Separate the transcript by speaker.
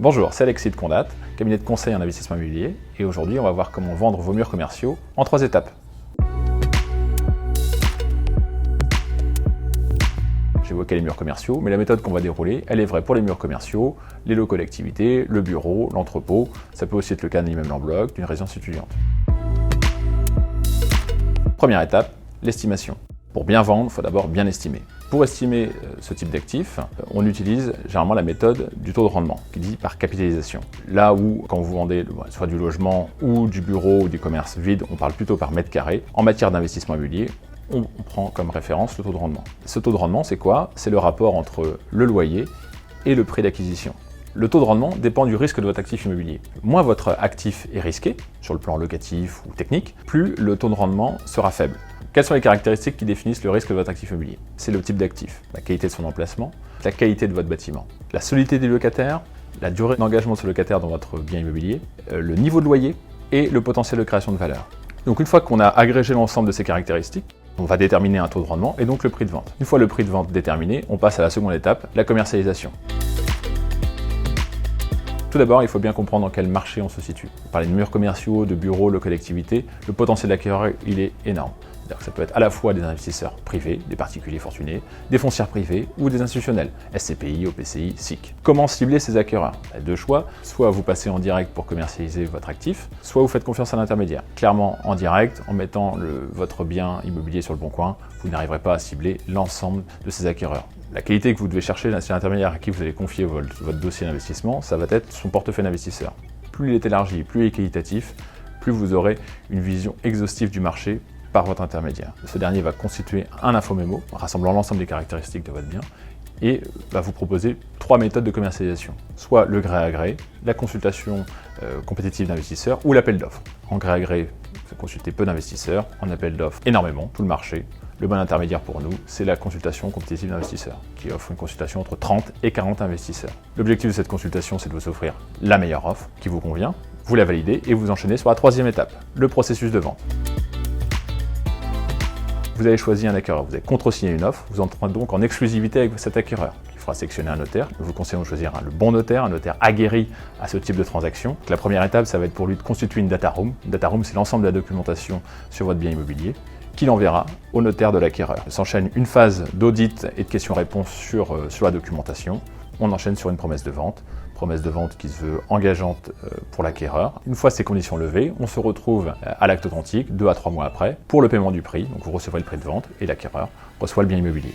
Speaker 1: Bonjour, c'est Alexis de Condat, cabinet de conseil en investissement immobilier, et aujourd'hui on va voir comment vendre vos murs commerciaux en 3 étapes. J'ai évoqué les murs commerciaux, mais la méthode qu'on va dérouler, elle est vraie pour les murs commerciaux, les locaux d'activité, le bureau, l'entrepôt, ça peut aussi être le cas d'un immeuble en bloc, d'une résidence étudiante. Première étape, l'estimation. Pour bien vendre, il faut d'abord bien estimer. Pour estimer ce type d'actif, on utilise généralement la méthode du taux de rendement, qui dit par capitalisation. Là où, quand vous vendez soit du logement ou du bureau ou du commerce vide, on parle plutôt par mètre carré. En matière d'investissement immobilier, on prend comme référence le taux de rendement. Ce taux de rendement, c'est quoi? C'est le rapport entre le loyer et le prix d'acquisition. Le taux de rendement dépend du risque de votre actif immobilier. Moins votre actif est risqué, sur le plan locatif ou technique, plus le taux de rendement sera faible. Quelles sont les caractéristiques qui définissent le risque de votre actif immobilier? C'est le type d'actif, la qualité de son emplacement, la qualité de votre bâtiment, la solidité des locataires, la durée d'engagement de ce locataire dans votre bien immobilier, le niveau de loyer et le potentiel de création de valeur. Donc une fois qu'on a agrégé l'ensemble de ces caractéristiques, on va déterminer un taux de rendement et donc le prix de vente. Une fois le prix de vente déterminé, on passe à la seconde étape, la commercialisation. Tout d'abord, il faut bien comprendre dans quel marché on se situe. On parlait de murs commerciaux, de bureaux, de collectivités. Le potentiel d'acquéreur, il est énorme. C'est-à-dire que ça peut être à la fois des investisseurs privés, des particuliers fortunés, des foncières privées ou des institutionnels, SCPI, OPCI, SIC. Comment cibler ces acquéreurs? Il y a deux choix. Soit vous passez en direct pour commercialiser votre actif, soit vous faites confiance à l'intermédiaire. Clairement, en direct, en mettant votre bien immobilier sur le bon coin, vous n'arriverez pas à cibler l'ensemble de ces acquéreurs. La qualité que vous devez chercher chez l'intermédiaire à qui vous allez confier votre dossier d'investissement, ça va être son portefeuille d'investisseurs. Plus il est élargi, plus il est qualitatif, plus vous aurez une vision exhaustive du marché par votre intermédiaire. Ce dernier va constituer un infomémo rassemblant l'ensemble des caractéristiques de votre bien et va vous proposer 3 méthodes de commercialisation. Soit le gré à gré, la consultation compétitive d'investisseurs ou l'appel d'offres. En gré à gré, vous consultez peu d'investisseurs, en appel d'offres énormément, tout le marché. Le bon intermédiaire pour nous, c'est la consultation compétitive d'investisseurs, qui offre une consultation entre 30 et 40 investisseurs. L'objectif de cette consultation, c'est de vous offrir la meilleure offre qui vous convient, vous la validez et vous enchaînez sur la 3e étape, le processus de vente. Vous avez choisi un acquéreur, vous avez contresigné une offre, vous entrez donc en exclusivité avec cet acquéreur. Il faudra sélectionner un notaire. Nous vous conseillons de choisir le bon notaire, un notaire aguerri à ce type de transaction. Donc, la première étape, ça va être pour lui de constituer une data room. Une data room, c'est l'ensemble de la documentation sur votre bien immobilier qu'il enverra au notaire de l'acquéreur. S'enchaîne une phase d'audit et de questions-réponses sur la documentation. On enchaîne sur une promesse de vente qui se veut engageante pour l'acquéreur. Une fois ces conditions levées, on se retrouve à l'acte authentique 2 à 3 mois après pour le paiement du prix. Donc vous recevrez le prix de vente et l'acquéreur reçoit le bien immobilier.